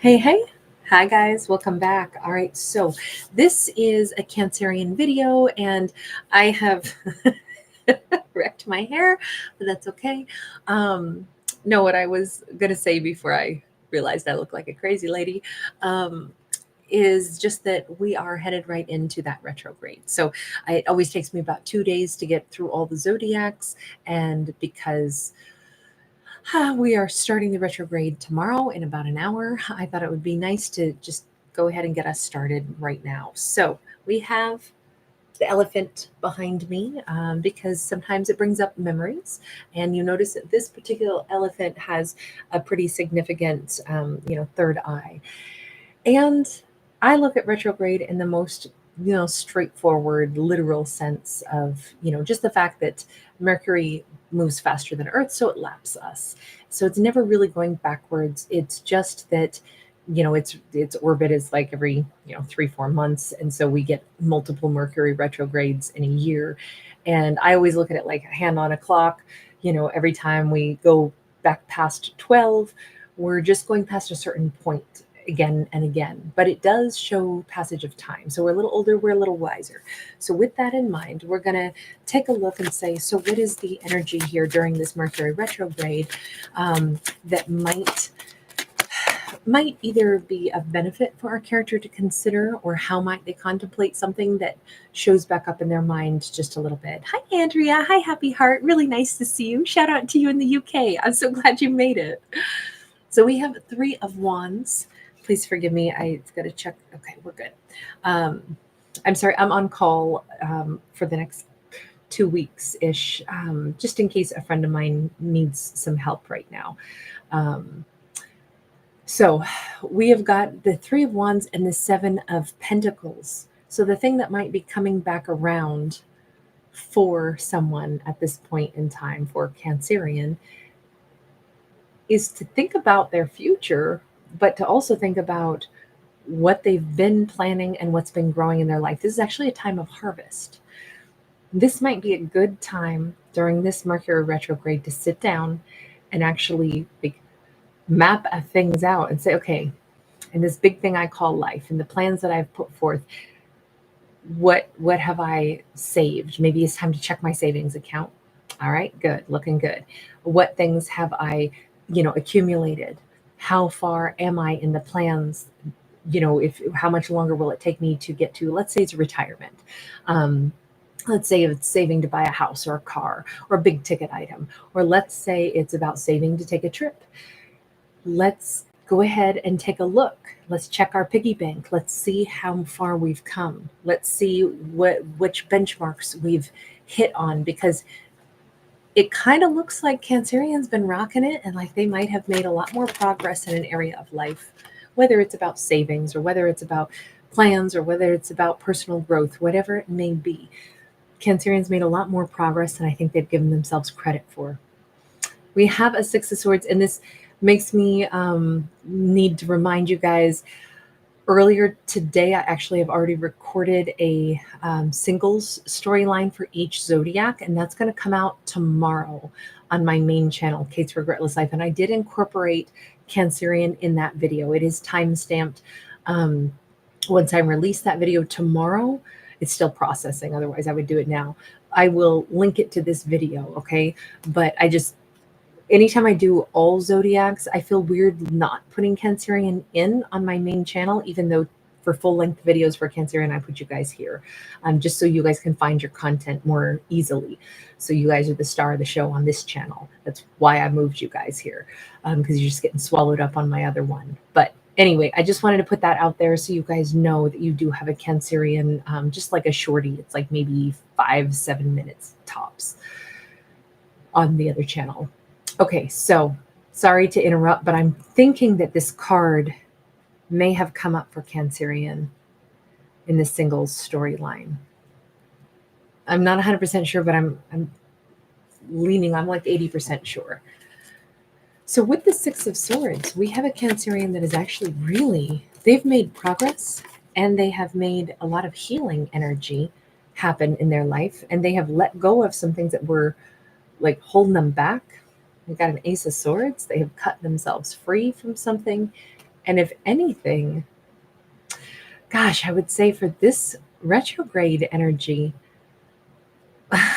Hey. Hi, guys. Welcome back. All right. So, this is a Cancerian video, and I have wrecked my hair, but that's okay. No, what I was going to say before I realized I look like a crazy lady um, is just that we are headed right into that retrograde. So, it always takes me about 2 days to get through all the zodiacs, and because we are starting the retrograde tomorrow in about an hour. I thought it would be nice to just go ahead and get us started right now. So we have the elephant behind me because sometimes it brings up memories. And you notice that this particular elephant has a pretty significant, third eye. And I look at retrograde in the most, straightforward, literal sense of, just the fact that Mercury moves faster than Earth, so it laps us. So it's never really going backwards. It's just that, its orbit is like every, 3-4 months. And so we get multiple Mercury retrogrades in a year. And I always look at it like a hand on a clock. Every time we go back past 12, we're just going past a certain point again and again, but it does show passage of time. So we're a little older, we're a little wiser. So with that in mind, we're going to take a look and say, so what is the energy here during this Mercury retrograde that might either be of benefit for our character to consider, or how might they contemplate something that shows back up in their mind just a little bit. Hi, Andrea. Hi, Happy Heart. Really nice to see you. Shout out to you in the UK. I'm so glad you made it. So we have Three of Wands. Please forgive me. I got to check. Okay, we're good. I'm sorry. I'm on call for the next 2 weeks ish, just in case a friend of mine needs some help right now. So we have got the Three of Wands and the Seven of Pentacles. So the thing that might be coming back around for someone at this point in time, for Cancerian, is to think about their future, but to also think about what they've been planning and what's been growing in their life. This is actually a time of harvest. This might be a good time during this Mercury retrograde to sit down and actually map things out and say, okay, in this big thing I call life and the plans that I've put forth, what have I saved? Maybe it's time to check my savings account. All right, good, looking good. What things have I, accumulated? How far am I in the plans? If how much longer will it take me to get to, let's say it's retirement. Let's say it's saving to buy a house or a car or a big ticket item, or let's say it's about saving to take a trip. Let's go ahead and take a look. Let's check our piggy bank. Let's see how far we've come. Let's see which benchmarks we've hit on, because it kind of looks like Cancerian's been rocking it, and like they might have made a lot more progress in an area of life, whether it's about savings or whether it's about plans or whether it's about personal growth, whatever it may be. Cancerian's made a lot more progress than I think they've given themselves credit for. We have a Six of Swords, and this makes me need to remind you guys, earlier today, I actually have already recorded a singles storyline for each zodiac, and that's going to come out tomorrow on my main channel, Kate's Regretless Life. And I did incorporate Cancerian in that video. It is time stamped. Once I release that video tomorrow, it's still processing. Otherwise, I would do it now. I will link it to this video, okay? But anytime I do all zodiacs, I feel weird not putting Cancerian in on my main channel, even though for full-length videos for Cancerian, I put you guys here, just so you guys can find your content more easily. So you guys are the star of the show on this channel. That's why I moved you guys here, because you're just getting swallowed up on my other one. But anyway, I just wanted to put that out there so you guys know that you do have a Cancerian, just like a shorty. It's like maybe 5-7 minutes tops on the other channel. Okay, so sorry to interrupt, but I'm thinking that this card may have come up for Cancerian in the singles storyline. I'm not 100% sure, but I'm leaning, I'm like 80% sure. So with the Six of Swords, we have a Cancerian that is actually they've made progress, and they have made a lot of healing energy happen in their life, and they have let go of some things that were like holding them back. We've got an Ace of Swords. They have cut themselves free from something, And if anything, gosh, I would say for this retrograde energy,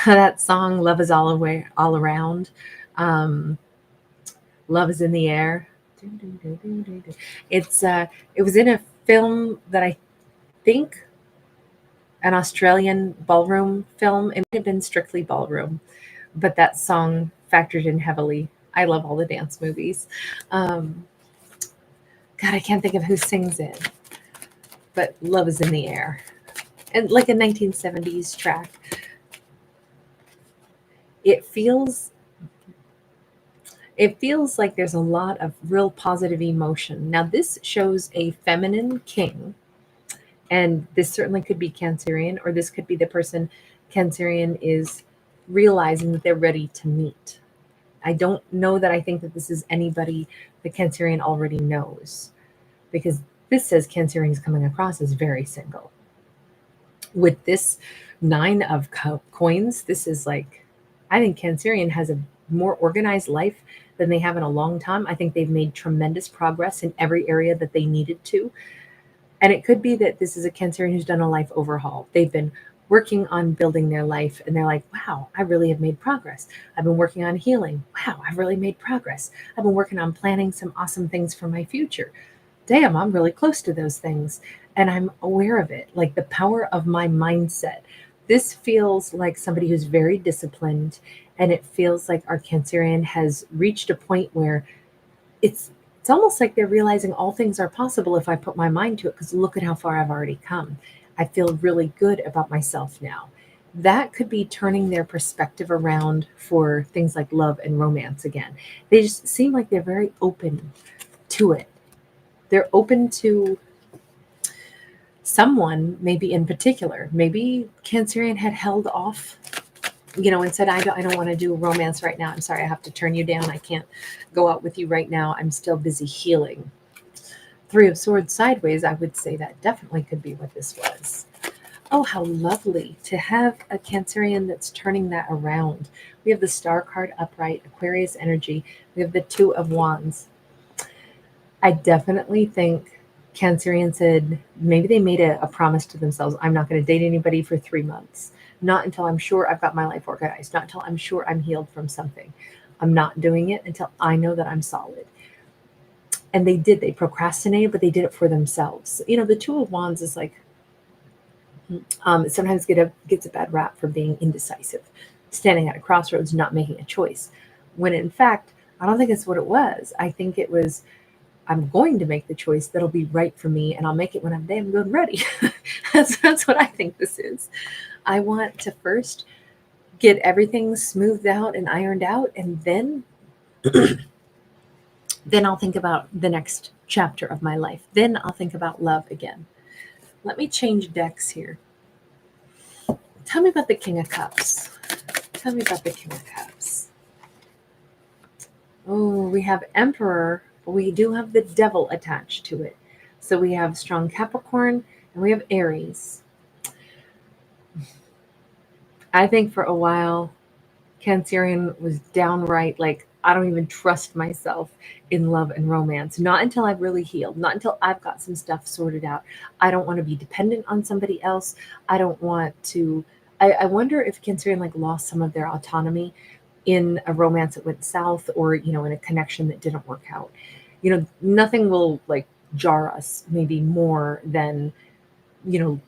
that song "Love Is All Away, All Around," um, "Love Is in the Air." It's it was in a film that I think an Australian ballroom film. It might have been strictly ballroom, but that song factored in heavily. I love all the dance movies. Um, God, I can't think of who sings it, but "Love Is in the Air," and like a 1970s track. It feels it feels like there's a lot of real positive emotion. Now, this shows a feminine king, and this certainly could be Cancerian, or this could be the person Cancerian is realizing that they're ready to meet. I don't know that I think that this is anybody the Cancerian already knows, because this says Cancerian is coming across as very single. With this nine of coins, this is like, I think Cancerian has a more organized life than they have in a long time. I think they've made tremendous progress in every area that they needed to. And it could be that this is a Cancerian who's done a life overhaul. They've been working on building their life and they're like, wow, I really have made progress. I've been working on healing. Wow, I've really made progress. I've been working on planning some awesome things for my future. Damn, I'm really close to those things. And I'm aware of it, like the power of my mindset. This feels like somebody who's very disciplined. And it feels like our Cancerian has reached a point where it's almost like they're realizing all things are possible if I put my mind to it, because look at how far I've already come. I feel really good about myself now. That could be turning their perspective around for things like love and romance again. They just seem like they're very open to it. They're open to someone, maybe in particular. Maybe Cancerian had held off, and said, I don't want to do romance right now. I'm sorry, I have to turn you down. I can't go out with you right now. I'm still busy healing. Three of Swords sideways, I would say that definitely could be what this was. Oh, how lovely to have a Cancerian that's turning that around. We have the Star card upright, Aquarius energy. We have the Two of Wands. I definitely think Cancerian said maybe they made a promise to themselves. I'm not going to date anybody for 3 months. Not until I'm sure I've got my life organized. Not until I'm sure I'm healed from something. I'm not doing it until I know that I'm solid. And they did. They procrastinated, but they did it for themselves. The Two of Wands is like, sometimes gets a bad rap for being indecisive, standing at a crossroads, not making a choice. When in fact, I don't think it's what it was. I think it was, I'm going to make the choice that'll be right for me, and I'll make it when I'm damn good and ready. That's what I think this is. I want to first get everything smoothed out and ironed out, and then I'll think about the next chapter of my life. Then I'll think about love again. Let me change decks here. Tell me about the King of Cups. Tell me about the King of Cups. Oh, we have Emperor. We do have the Devil attached to it. So we have strong Capricorn and we have Aries. I think for a while, Cancerian was downright like, I don't even trust myself in love and romance. Not until I've really healed, not until I've got some stuff sorted out. I don't want to be dependent on somebody else. I don't want to. I wonder if Cancerian like lost some of their autonomy in a romance that went south, or in a connection that didn't work out. Nothing will like jar us maybe more than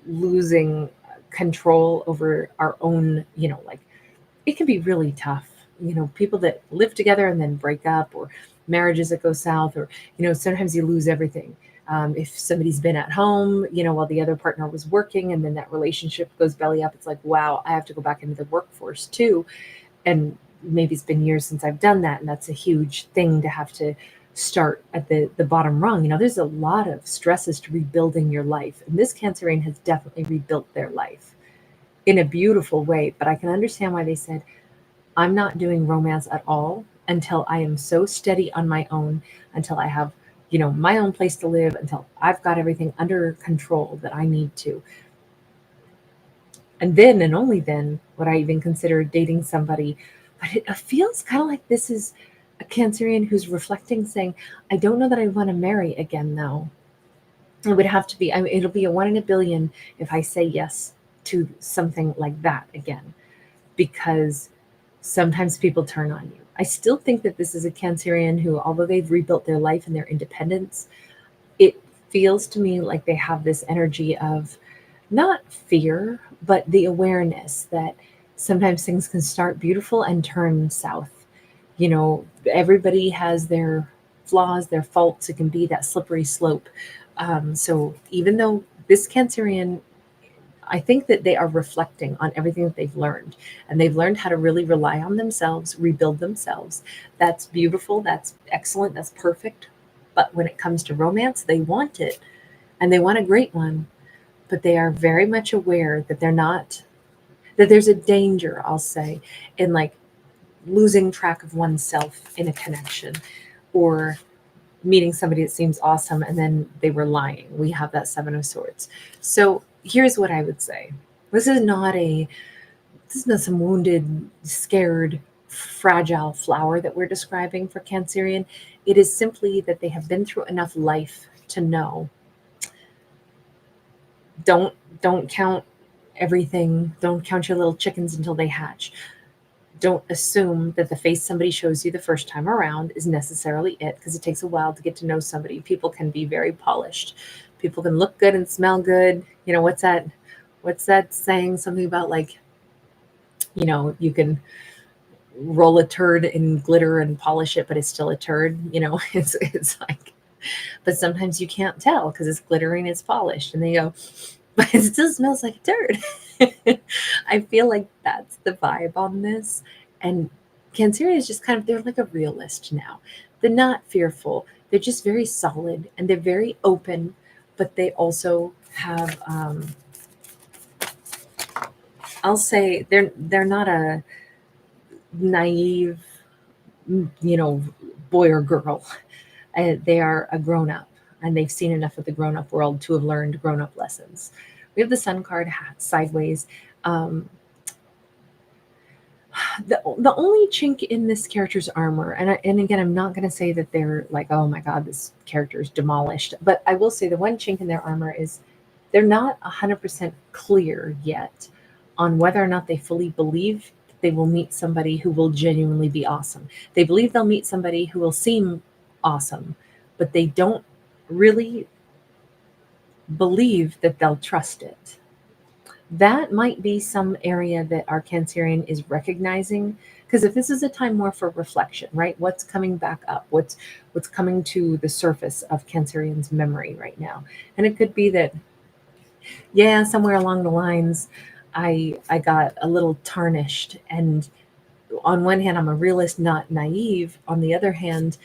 losing control over our own, like it can be really tough. People that live together and then break up, or marriages that go south, or, sometimes you lose everything. If somebody's been at home, while the other partner was working, and then that relationship goes belly up, it's like, wow, I have to go back into the workforce too. And maybe it's been years since I've done that. And that's a huge thing to have to start at the bottom rung. There's a lot of stresses to rebuilding your life. And this Cancerian has definitely rebuilt their life in a beautiful way. But I can understand why they said, I'm not doing romance at all until I am so steady on my own, until I have, my own place to live, until I've got everything under control that I need to. And then, and only then, would I even consider dating somebody. But it feels kind of like this is a Cancerian who's reflecting, saying, I don't know that I want to marry again, though. It would have to be, it'll be a 1 in a billion if I say yes to something like that again, because sometimes people turn on you. I still think that this is a Cancerian who, although they've rebuilt their life and their independence, it feels to me like they have this energy of not fear, but the awareness that sometimes things can start beautiful and turn south. Everybody has their flaws, their faults. It can be that slippery slope. So even though this Cancerian, I think that they are reflecting on everything that they've learned, and they've learned how to really rely on themselves, rebuild themselves. That's beautiful. That's excellent. That's perfect. But when it comes to romance, they want it, and they want a great one, but they are very much aware that that there's a danger, I'll say, in like losing track of oneself in a connection, or meeting somebody that seems awesome and then they were lying. We have that Seven of Swords. So here's what I would say. This is not some wounded, scared, fragile flower that we're describing for Cancerian. It is simply that they have been through enough life to know. Don't count everything. Don't count your little chickens until they hatch. Don't assume that the face somebody shows you the first time around is necessarily it, because it takes a while to get to know somebody. People can be very polished. People can look good and smell good. What's that saying? Something about like, you can roll a turd in glitter and polish it, but it's still a turd. It's like, but sometimes you can't tell because it's glittering, it's polished, and they go, but it still smells like a turd. I feel like that's the vibe on this. And Cancerian is just they're like a realist now. They're not fearful. They're just very solid and they're very open, but they also have, I'll say they're not a naive, boy or girl. They are a grown up, and they've seen enough of the grown up world to have learned grown up lessons. We have the Sun card sideways. The only chink in this character's armor, and again, I'm not going to say that they're like, oh my god, this character is demolished, but I will say the one chink in their armor is they're not 100% clear yet on whether or not they fully believe they will meet somebody who will genuinely be awesome. They believe they'll meet somebody who will seem awesome, but they don't really believe that they'll trust it. That might be some area that our Cancerian is recognizing, because if this is a time more for reflection, right? What's coming back up? What's coming to the surface of Cancerian's memory right now? And it could be that, yeah, somewhere along the lines, I got a little tarnished, and on one hand, I'm a realist, not naive. On the other hand,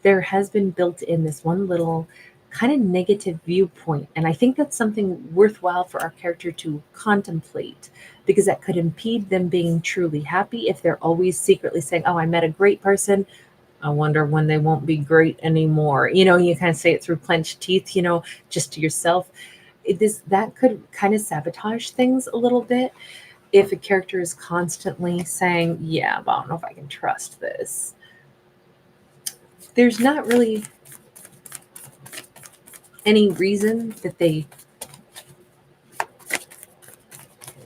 there has been built in this one little kind of negative viewpoint. And I think that's something worthwhile for our character to contemplate, because that could impede them being truly happy if they're always secretly saying, oh, I met a great person. I wonder when they won't be great anymore. You kind of say it through clenched teeth, just to yourself. That could kind of sabotage things a little bit if a character is constantly saying, yeah, but I don't know if I can trust this. There's not really any reason that they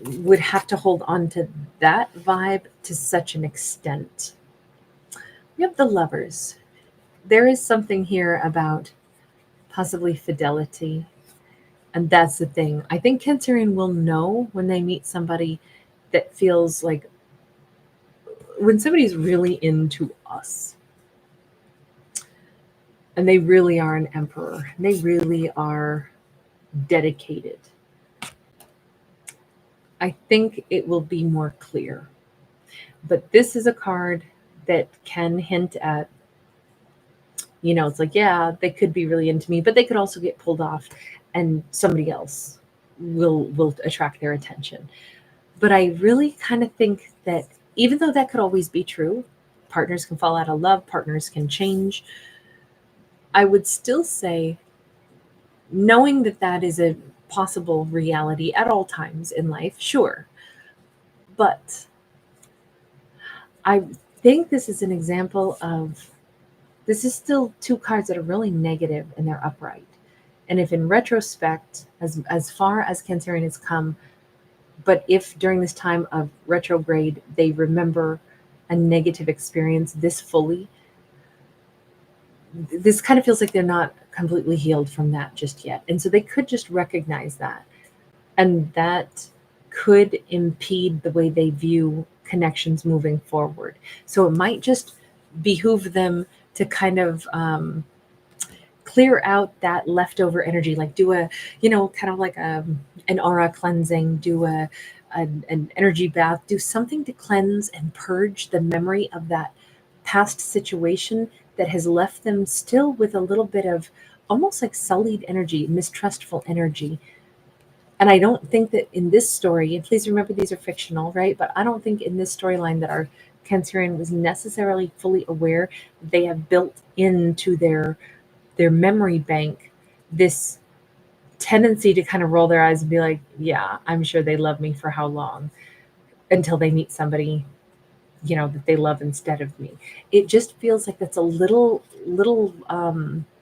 would have to hold on to that vibe to such an extent. We have the Lovers. There is something here about possibly fidelity. And that's the thing. I think Cancerian will know when they meet somebody that feels like, when somebody's really into us and they really are an emperor, and they really are dedicated, I think it will be more clear. But this is a card that can hint at, it's like, yeah, they could be really into me, but they could also get pulled off and somebody else will attract their attention. But I really kind of think that even though that could always be true, partners can fall out of love, partners can change, I would still say, knowing that that is a possible reality at all times in life, sure. But I think this is an example of This is still two cards that are really negative and they're upright. And if in retrospect, as far as Cancerian has come, but if during this time of retrograde they remember a negative experience this fully, this kind of feels like they're not completely healed from that just yet. And so they could just recognize that. And that could impede the way they view connections moving forward. So it might just behoove them to kind of clear out that leftover energy, like do a, kind of like an aura cleansing, do an energy bath, do something to cleanse and purge the memory of that past situation that has left them still with a little bit of almost like sullied energy, mistrustful energy. And I don't think that in this story, and please remember these are fictional, right? But I don't think in this storyline that our Cancerian was necessarily fully aware they have built into their memory bank this tendency to kind of roll their eyes and be like, yeah, I'm sure they love me for how long, until they meet somebody, that they love instead of me. It just feels like that's a little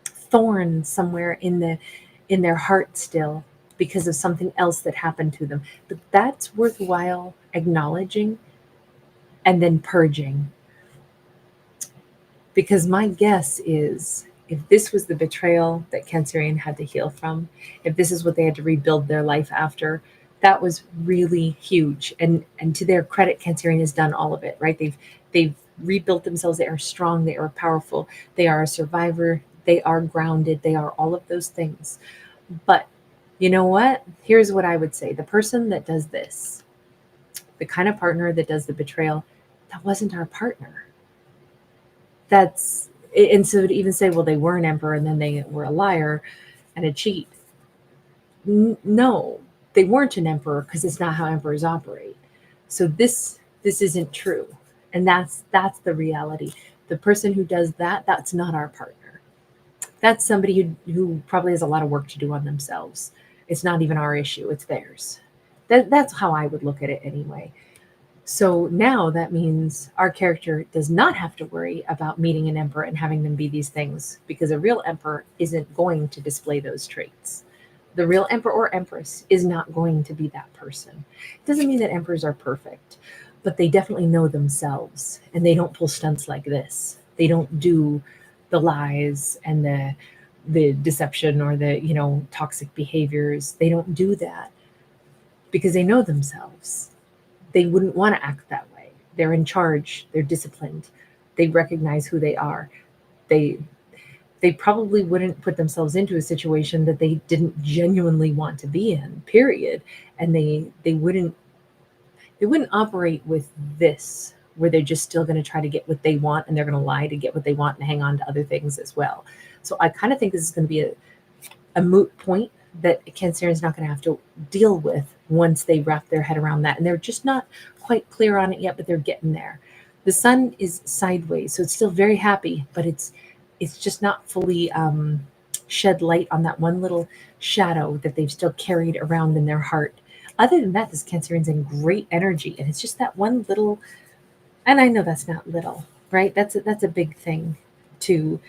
thorn somewhere in their heart still, because of something else that happened to them. But that's worthwhile acknowledging and then purging. Because my guess is, if this was the betrayal that Cancerian had to heal from, if this is what they had to rebuild their life after, that was really huge. And to their credit, Cancerian has done all of it, right? They've rebuilt themselves. They are strong, they are powerful, they are a survivor, they are grounded, they are all of those things. But you know what? Here's what I would say. The person that does this, the kind of partner that does the betrayal, that wasn't our partner. That's, and so to even say, well, they were an emperor and then they were a liar and a cheat. No, they weren't an emperor, because it's not how emperors operate. So this isn't true. And that's the reality. The person who does that, that's not our partner. That's somebody who probably has a lot of work to do on themselves. It's not even our issue, it's theirs. That's how I would look at it anyway. So now that means our character does not have to worry about meeting an emperor and having them be these things, because a real emperor isn't going to display those traits. The real emperor or empress is not going to be that person. It doesn't mean that emperors are perfect, but they definitely know themselves and they don't pull stunts like this. They don't do the lies and the deception or the, toxic behaviors. They don't do that because they know themselves. They wouldn't want to act that way. They're in charge, they're disciplined, they recognize who they are. They they probably wouldn't put themselves into a situation that they didn't genuinely want to be in, period. And they wouldn't operate with this, where they're just still going to try to get what they want and they're going to lie to get what they want and hang on to other things as well. So I kind of think this is going to be a moot point that Cancerian's not going to have to deal with once they wrap their head around that. And they're just not quite clear on it yet, but they're getting there. The sun is sideways, so it's still very happy, but it's just not fully shed light on that one little shadow that they've still carried around in their heart. Other than that, this Cancerian's in great energy, and it's just that one little. And I know that's not little, right? That's a big thing to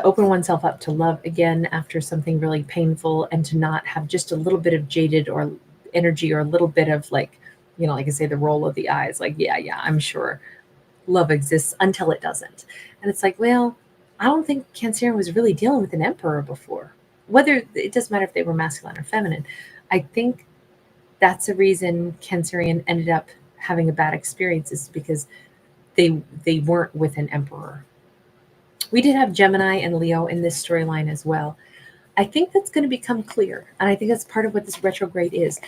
open oneself up to love again after something really painful, and to not have just a little bit of jaded or energy, or a little bit of like, like I say, the roll of the eyes, like, yeah, I'm sure love exists until it doesn't. And it's like, well, I don't think Cancerian was really dealing with an emperor before. Whether it doesn't matter if they were masculine or feminine. I think that's the reason Cancerian ended up having a bad experience, is because they weren't with an emperor. We did have Gemini and Leo in this storyline as well. I think that's going to become clear. And I think that's part of what this retrograde is.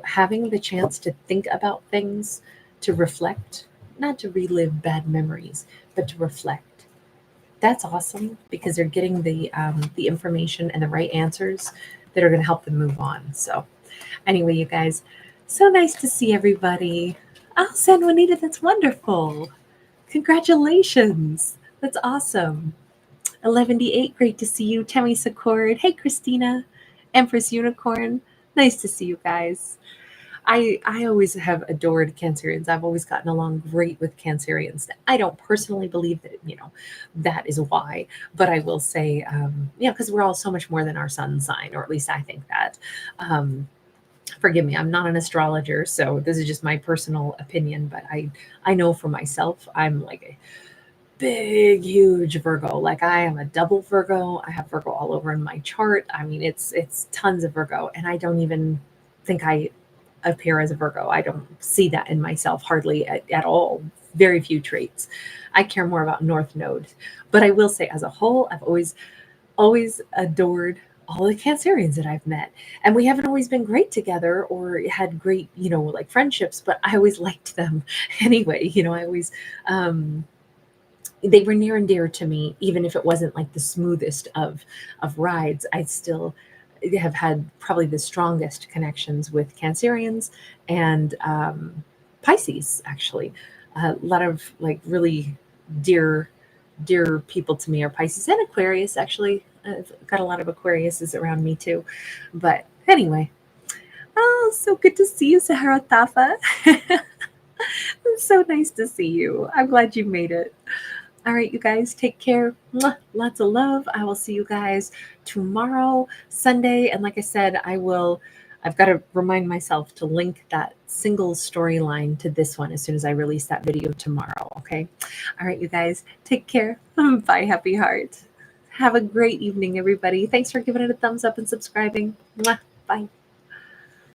Having the chance to think about things, to reflect, not to relive bad memories, but to reflect. That's awesome, because they're getting the information and the right answers that are going to help them move on. So anyway, you guys, so nice to see everybody. Oh, San Juanita, that's wonderful. Congratulations. That's awesome. 11D8, great to see you. Tammy Secord, hey Christina. Empress Unicorn, nice to see you guys. I always have adored Cancerians. I've always gotten along great with Cancerians. I don't personally believe that, that is why, but I will say, because we're all so much more than our sun sign, or at least I think that. Forgive me, I'm not an astrologer, so this is just my personal opinion, but I know for myself, I'm like a big, huge Virgo. Like I am a double Virgo. I have Virgo all over in my chart. I mean, it's tons of Virgo, and I don't even think I appear as a Virgo. I don't see that in myself hardly at all. Very few traits. I care more about North Node, but I will say, as a whole, I've always adored all the Cancerians that I've met. And we haven't always been great together or had great, like friendships, but I always liked them anyway. I always they were near and dear to me, even if it wasn't like the smoothest of rides. I still have had probably the strongest connections with Cancerians and Pisces. Actually, a lot of like really dear people to me are Pisces and Aquarius. Actually, I've got a lot of Aquariuses around me too. But anyway, oh, so good to see you, Sahara Tafa. It's so nice to see you. I'm glad you made it. All right, you guys, take care. Mwah. Lots of love. I will see you guys tomorrow, Sunday. And like I said, I've got to remind myself to link that single storyline to this one as soon as I release that video tomorrow. Okay. All right, you guys, take care. Bye, happy heart. Have a great evening, everybody. Thanks for giving it a thumbs up and subscribing. Mwah. Bye.